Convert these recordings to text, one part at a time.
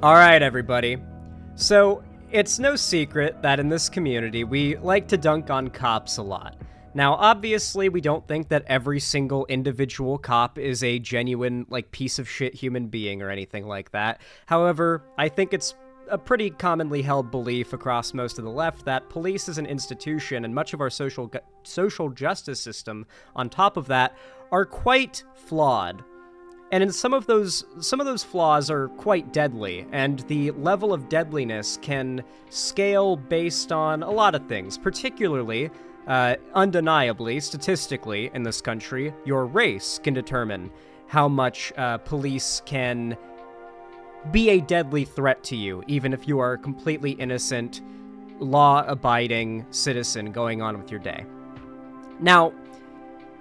Alright, everybody. So, it's no secret that in this community, we like to dunk on cops a lot. Now, obviously, we don't think that every single individual cop is a genuine, piece of shit human being or anything like that. However, I think it's a pretty commonly held belief across most of the left that police as an institution and much of our social justice system, on top of that, are quite flawed. And in some of those flaws are quite deadly, and the level of deadliness can scale based on a lot of things, particularly, undeniably, statistically, in this country, your race can determine how much police can be a deadly threat to you, even if you are a completely innocent, law-abiding citizen going on with your day. Now,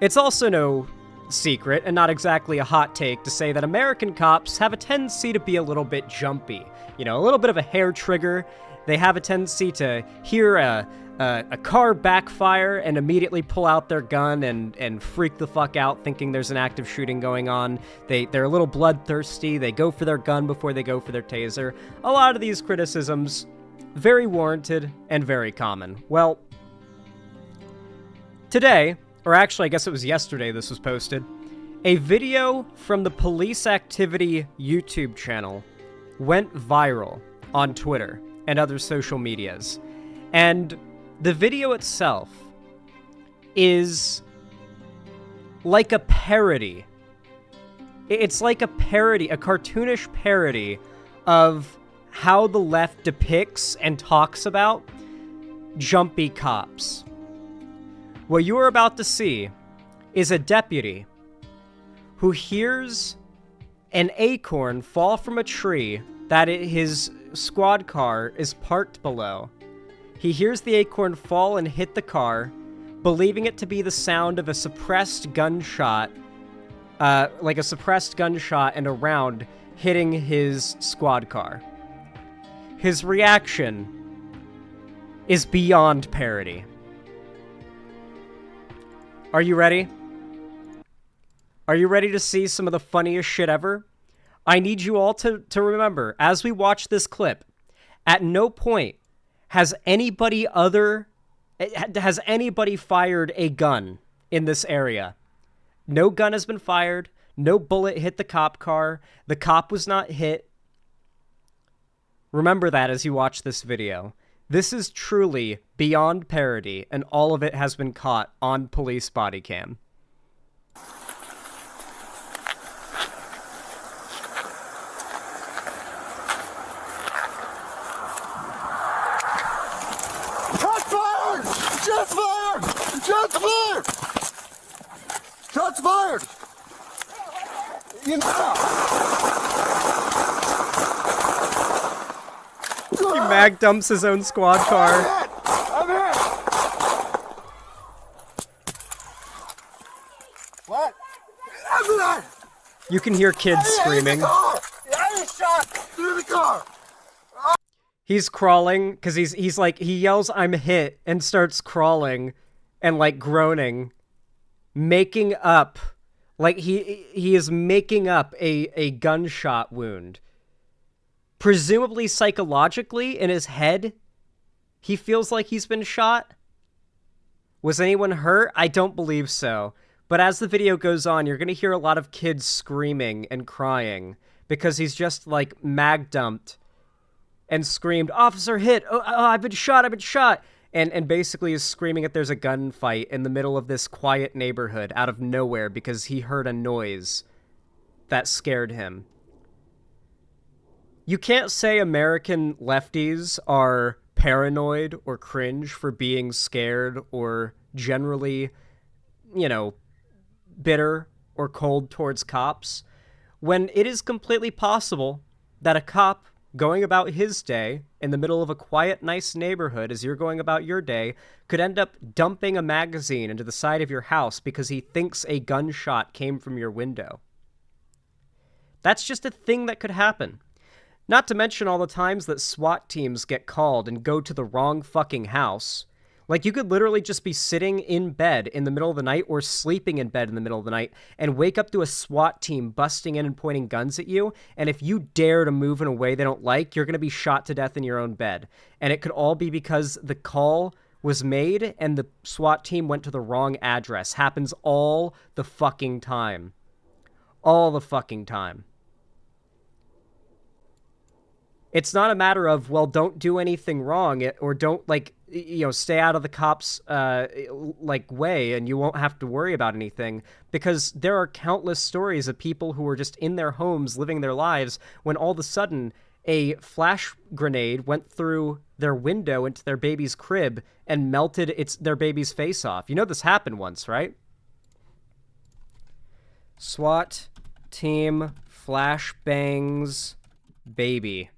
it's also no secret, and not exactly a hot take, to say that American cops have a tendency to be a little bit jumpy. You know, a little bit of a hair trigger. They have a tendency to hear a car backfire and immediately pull out their gun and freak the fuck out thinking there's an active shooting going on. They're a little bloodthirsty. They go for their gun before they go for their taser. A lot of these criticisms, very warranted and very common. Well, today, or actually, I guess it was yesterday this was posted, a video from the Police Activity YouTube channel went viral on Twitter and other social medias. And the video itself is like a parody. It's like a parody, a cartoonish parody of how the left depicts and talks about jumpy cops. What you are about to see is a deputy who hears an acorn fall from a tree that his squad car is parked below. He hears the acorn fall and hit the car, believing it to be the sound of a suppressed gunshot, like a suppressed gunshot and a round hitting his squad car. His reaction is beyond parody. Are you ready? Are you ready to see some of the funniest shit ever? I need you all to remember, as we watch this clip, at no point has anybody fired a gun in this area. No gun has been fired. No bullet hit the cop car. The cop was not hit. Remember that as you watch this video. This is truly beyond parody, and all of it has been caught on police body cam. Shots fired! Shots fired! Shots fired! Shots fired! He mag dumps his own squad car. I'm hit! What? I'm hit! You can hear kids screaming. I shot through the car! He's crawling, because he's like, he yells, "I'm hit," and starts crawling and, groaning. Making up, he is making up a gunshot wound. Presumably psychologically, in his head, he feels like he's been shot. Was anyone hurt? I don't believe so. But as the video goes on, you're going to hear a lot of kids screaming and crying because he's just, mag dumped and screamed, "Officer hit! Oh, I've been shot, I've been shot!" And basically is screaming that there's a gunfight in the middle of this quiet neighborhood out of nowhere because he heard a noise that scared him. You can't say American lefties are paranoid or cringe for being scared or generally, bitter or cold towards cops, when it is completely possible that a cop going about his day in the middle of a quiet, nice neighborhood as you're going about your day could end up dumping a magazine into the side of your house because he thinks a gunshot came from your window. That's just a thing that could happen. Not to mention all the times that SWAT teams get called and go to the wrong fucking house, Like, you could literally just be sitting in bed in the middle of the night or sleeping in bed in the middle of the night and wake up to a SWAT team busting in and pointing guns at you. And if you dare to move in a way they don't like, you're going to be shot to death in your own bed. And it could all be because the call was made and the SWAT team went to the wrong address. Happens all the fucking time. All the fucking time. It's not a matter of, well, don't do anything wrong or don't, like, you know, stay out of the cops' like way and you won't have to worry about anything, because there are countless stories of people who were just in their homes living their lives when all of a sudden a flash grenade went through their window into their baby's crib and melted their baby's face off. You know this happened once, right? SWAT team flashbangs baby.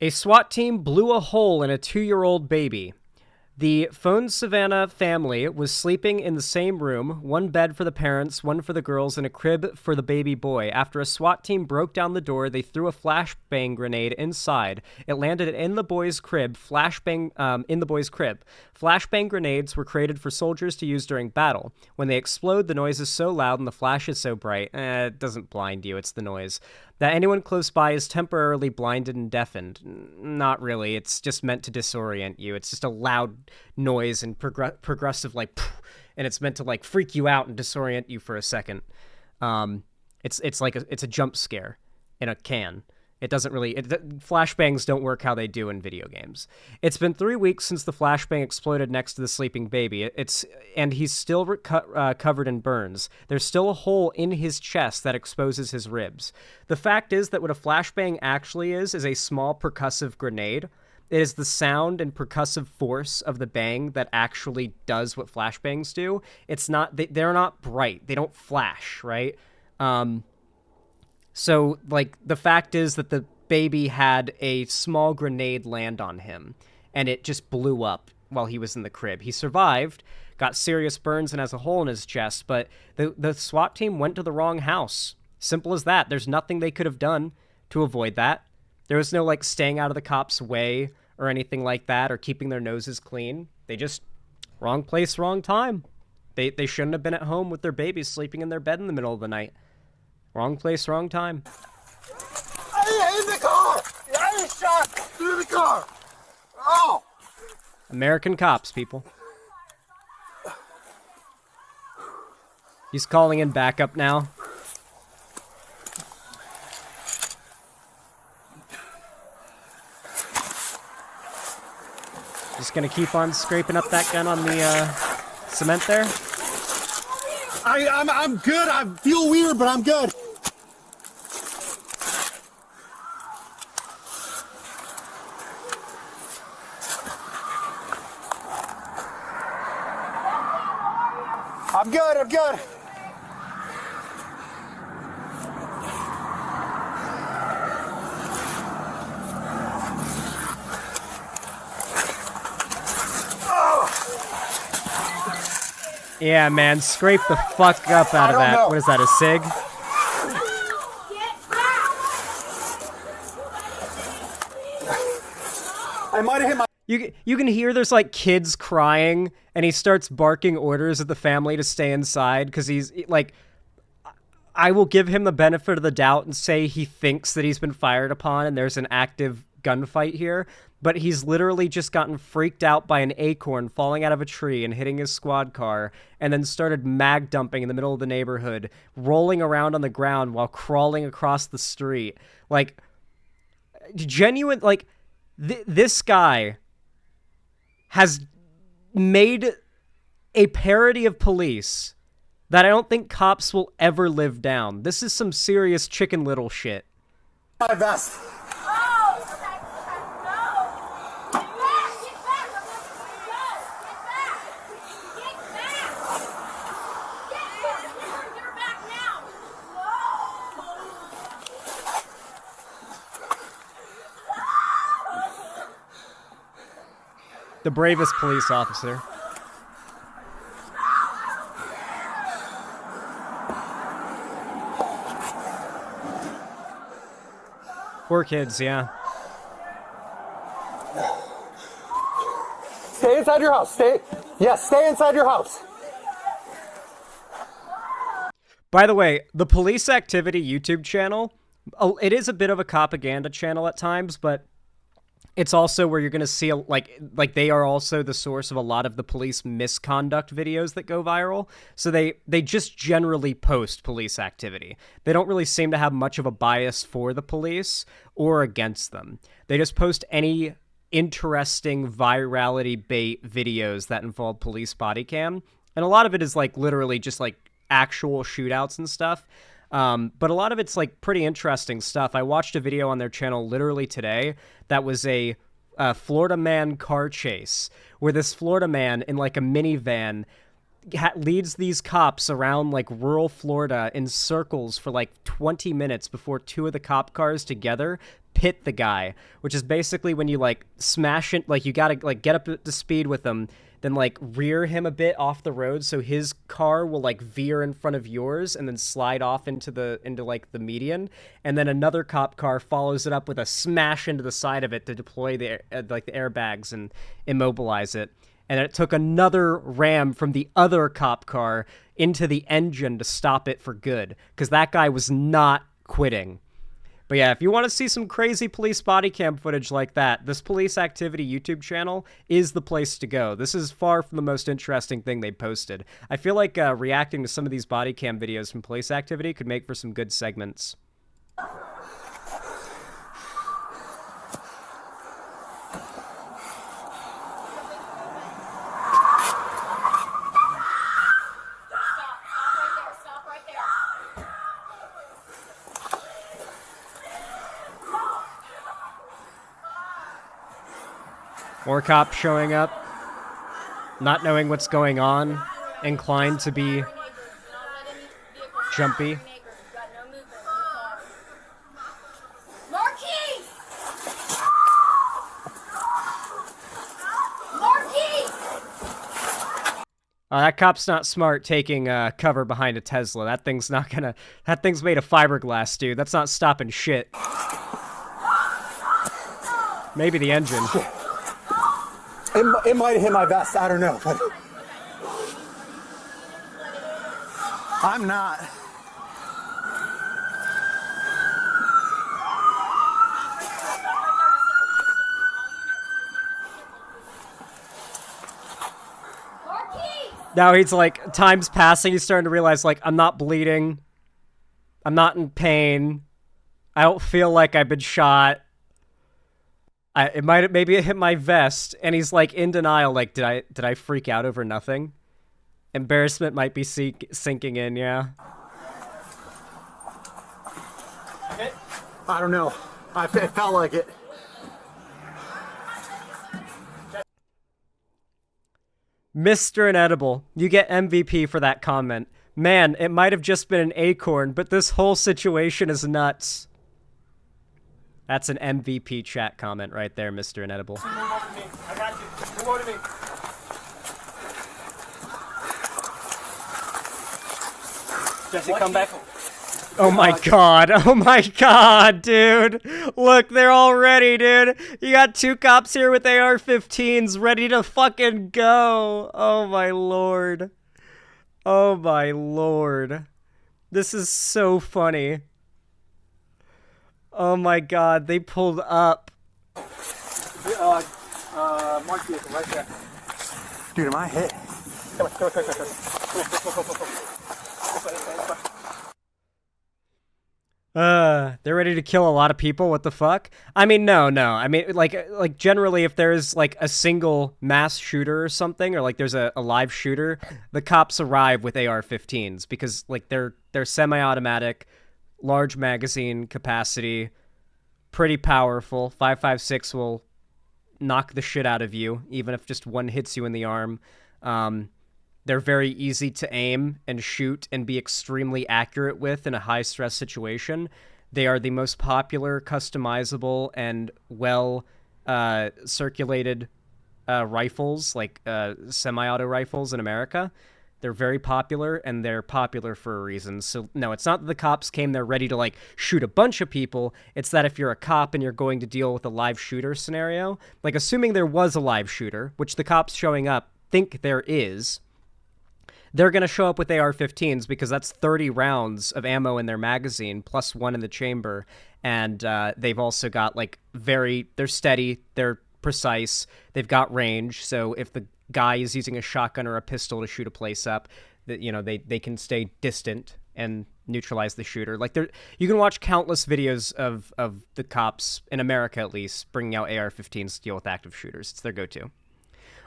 A SWAT team blew a hole in a 2-year-old baby. The Phone Savannah family was sleeping in the same room, one bed for the parents, one for the girls, and a crib for the baby boy. After a SWAT team broke down the door, they threw a flashbang grenade inside. It landed in the boy's crib. Flashbang grenades were created for soldiers to use during battle. When they explode, the noise is so loud and the flash is so bright. It doesn't blind you, it's the noise. That anyone close by is temporarily blinded and deafened. Not really. It's just meant to disorient you. It's just a loud noise and progressive, like, and it's meant to, like, freak you out and disorient you for a second. It's like it's a jump scare in a can. It doesn't really... flashbangs don't work how they do in video games. It's been 3 weeks since the flashbang exploded next to the sleeping baby. And he's still covered in burns. There's still a hole in his chest that exposes his ribs. The fact is that what a flashbang actually is a small percussive grenade. It is the sound and percussive force of the bang that actually does what flashbangs do. It's not... They're not bright. They don't flash, right? So, like, the fact is that the baby had a small grenade land on him, and it just blew up while he was in the crib. He survived, got serious burns, and has a hole in his chest, but the SWAT team went to the wrong house. Simple as that. There's nothing they could have done to avoid that. There was no, like, staying out of the cops' way or anything like that, or keeping their noses clean. They just, wrong place, wrong time. They shouldn't have been at home with their babies sleeping in their bed in the middle of the night. Wrong place, wrong time. Hey, in the car! I shot through the car! Oh! American cops, people. He's calling in backup now. Just gonna keep on scraping up that gun on the cement there. I'm good. I feel weird, but I'm good. I'm good. I'm good. Yeah, man, scrape the fuck up out of that. Know. What is that, a cig? I might have hit my... You can hear there's, like, kids crying, and he starts barking orders at the family to stay inside, because he's, like... I will give him the benefit of the doubt and say he thinks that he's been fired upon and there's an active gunfight here, but he's literally just gotten freaked out by an acorn falling out of a tree and hitting his squad car, and then started mag dumping in the middle of the neighborhood, rolling around on the ground while crawling across the street. Like, genuine, like, this guy has made a parody of police that I don't think cops will ever live down. This is some serious Chicken Little shit. My vest. The bravest police officer. Poor kids, yeah. Stay inside your house. Stay inside your house. By the way, the Police Activity YouTube channel, it is a bit of a propaganda channel at times, but it's also where you're going to see, like they are also the source of a lot of the police misconduct videos that go viral. So they just generally post police activity. They don't really seem to have much of a bias for the police or against them. They just post any interesting virality bait videos that involve police body cam. And a lot of it is like literally just like actual shootouts and stuff. But a lot of it's like pretty interesting stuff. I watched a video on their channel literally today that was a Florida man car chase where this Florida man in like a minivan leads these cops around like rural Florida in circles for like 20 minutes before two of the cop cars together pit the guy, which is basically when you like smash it, like you gotta like get up to speed with him, then like rear him a bit off the road so his car will like veer in front of yours and then slide off into like the median, and then another cop car follows it up with a smash into the side of it to deploy the like the airbags and immobilize it. And it took another ram from the other cop car into the engine to stop it for good, because that guy was not quitting. But yeah, if you want to see some crazy police body cam footage like that, this Police Activity YouTube channel is the place to go. This is far from the most interesting thing they posted. I feel like reacting to some of these body cam videos from Police Activity could make for some good segments. More cops showing up, not knowing what's going on, inclined to be jumpy. That cop's not smart taking cover behind a Tesla. That thing's made of fiberglass, dude. That's not stopping shit. Maybe the engine. It might have hit my vest. I don't know. But I'm not. Now he's like, time's passing. He's starting to realize, like, I'm not bleeding. I'm not in pain. I don't feel like I've been shot. Maybe it hit my vest, and he's like in denial, like, did I freak out over nothing? Embarrassment might be sinking in, yeah. I don't know. It felt like it. Mr. Inedible, you get MVP for that comment. Man, it might have just been an Acorn, but this whole situation is nuts. That's an MVP chat comment right there, Mr. Inedible. Move over to me. I got you. Move over to me. Jesse, come back. Oh my god. Oh my god, dude. Look, they're all ready, dude. You got two cops here with AR-15s ready to fucking go. Oh my lord. Oh my lord. This is so funny. Oh my god, they pulled up. Mark vehicle right there. Dude, am I hit? Come on. They're ready to kill a lot of people. What the fuck? I mean, no. I mean, like generally, if there's like a single mass shooter or something, or like there's a live shooter, the cops arrive with AR-15s because like they're semi-automatic, large magazine capacity, pretty powerful. 5.56 will knock the shit out of you, even if just one hits you in the arm. They're very easy to aim and shoot and be extremely accurate with in a high-stress situation. They are the most popular, customizable, and well-circulated rifles, like semi-auto rifles in America. They're very popular, and they're popular for a reason. So, no, it's not that the cops came there ready to, like, shoot a bunch of people. It's that if you're a cop and you're going to deal with a live shooter scenario, like, assuming there was a live shooter, which the cops showing up think there is, they're going to show up with AR-15s because that's 30 rounds of ammo in their magazine, plus one in the chamber. And they've also got, like, they're steady, they're precise, they've got range, so if the guy is using a shotgun or a pistol to shoot a place up, that, you know, they can stay distant and neutralize the shooter. Like, you can watch countless videos of the cops, in America at least, bringing out AR-15s to deal with active shooters. It's their go-to.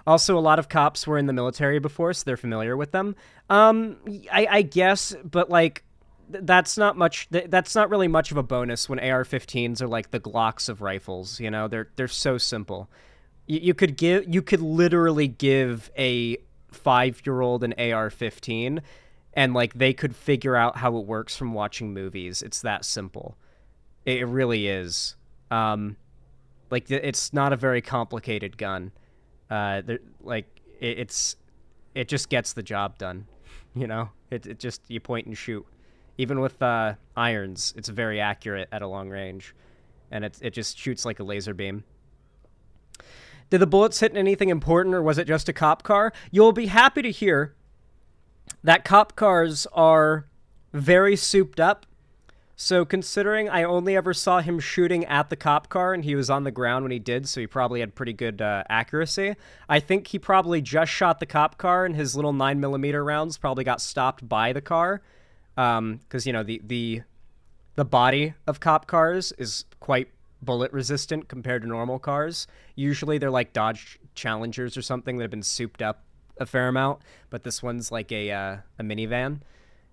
Also, a lot of cops were in the military before, so they're familiar with them. I guess, but, like, that's not much. That's not really much of a bonus when AR-15s are like the Glocks of rifles. You know, they're so simple. You could literally give a 5-year-old an AR-15, and like they could figure out how it works from watching movies. It's that simple. It really is. Like, it's not a very complicated gun. It just gets the job done. You know, it just, you point and shoot. Even with irons, it's very accurate at a long range, and it just shoots like a laser beam. Did the bullets hit anything important, or was it just a cop car? You'll be happy to hear that cop cars are very souped up. So considering I only ever saw him shooting at the cop car and he was on the ground when he did, so he probably had pretty good accuracy, I think he probably just shot the cop car and his little 9mm rounds probably got stopped by the car. Because, you know, the body of cop cars is quite bullet resistant compared to normal cars. Usually they're like Dodge Challengers or something that have been souped up a fair amount, but this one's like a minivan.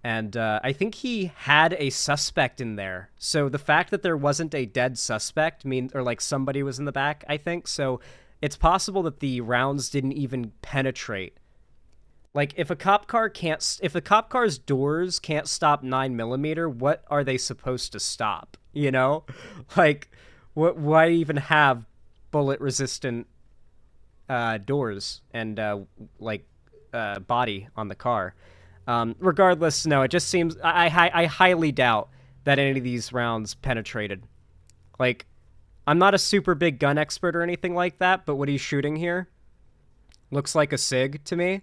And I think he had a suspect in there. So the fact that there wasn't a dead suspect or like somebody was in the back, I think. So it's possible that the rounds didn't even penetrate. Like, if the cop car's doors can't stop 9mm, what are they supposed to stop? You know, like, why even have bullet-resistant doors and body on the car? Regardless, no, it just seems I highly doubt that any of these rounds penetrated. Like, I'm not a super big gun expert or anything like that, but what he's shooting here looks like a SIG to me.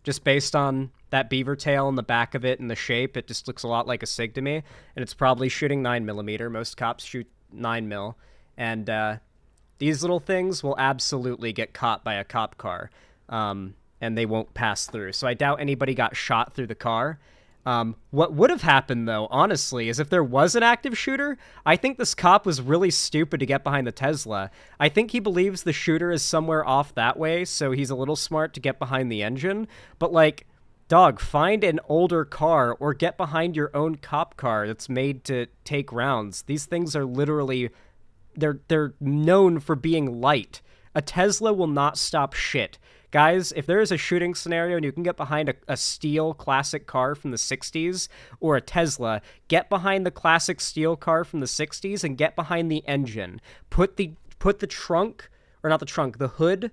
Just based on that beaver tail in the back of it and the shape, it just looks a lot like a SIG to me. And it's probably shooting 9mm. Most cops shoot 9mm. And these little things will absolutely get caught by a cop car. And they won't pass through. So I doubt anybody got shot through the car. What would have happened, though, honestly, is if there was an active shooter, I think this cop was really stupid to get behind the Tesla. I think he believes the shooter is somewhere off that way, so he's a little smart to get behind the engine. But, like, dog, find an older car or get behind your own cop car that's made to take rounds. These things are literally... They're known for being light. A Tesla will not stop shit. Guys, if there is a shooting scenario and you can get behind a steel classic car from the 60s or a Tesla, get behind the classic steel car from the 60s and get behind the engine. Put the trunk, or not the trunk, the hood,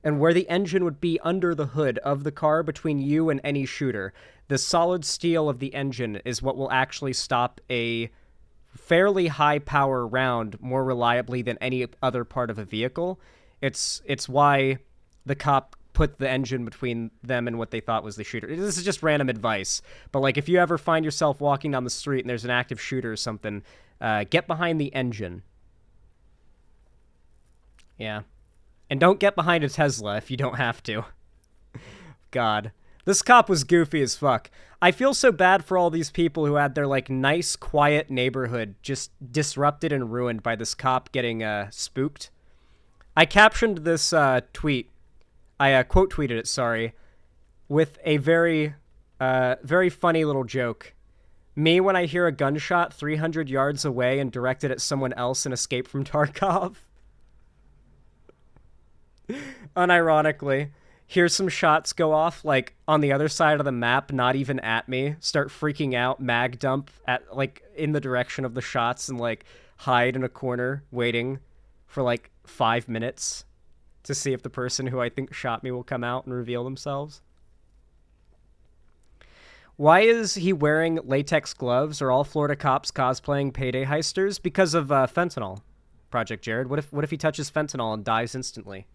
and where the engine would be under the hood of the car between you and any shooter. The solid steel of the engine is what will actually stop a fairly high power round more reliably than any other part of a vehicle. It's why the cop put the engine between them and what they thought was the shooter. This is just random advice, but like if you ever find yourself walking down the street and there's an active shooter or something, get behind the engine. Yeah. And don't get behind a Tesla if you don't have to. God. This cop was goofy as fuck. I feel so bad for all these people who had their, like, nice, quiet neighborhood just disrupted and ruined by this cop getting spooked. I captioned this tweet. I quote tweeted it, sorry, with a very funny little joke. Me when I hear a gunshot 300 yards away and directed at someone else in Escape from Tarkov. Unironically, hear some shots go off, like, on the other side of the map, not even at me, start freaking out, mag dump at, like, in the direction of the shots and, like, hide in a corner waiting for, like, 5 minutes to see if the person who I think shot me will come out and reveal themselves. Why is he wearing latex gloves? Are all Florida cops cosplaying payday heisters? Because of fentanyl, Project Jared. What if he touches fentanyl and dies instantly?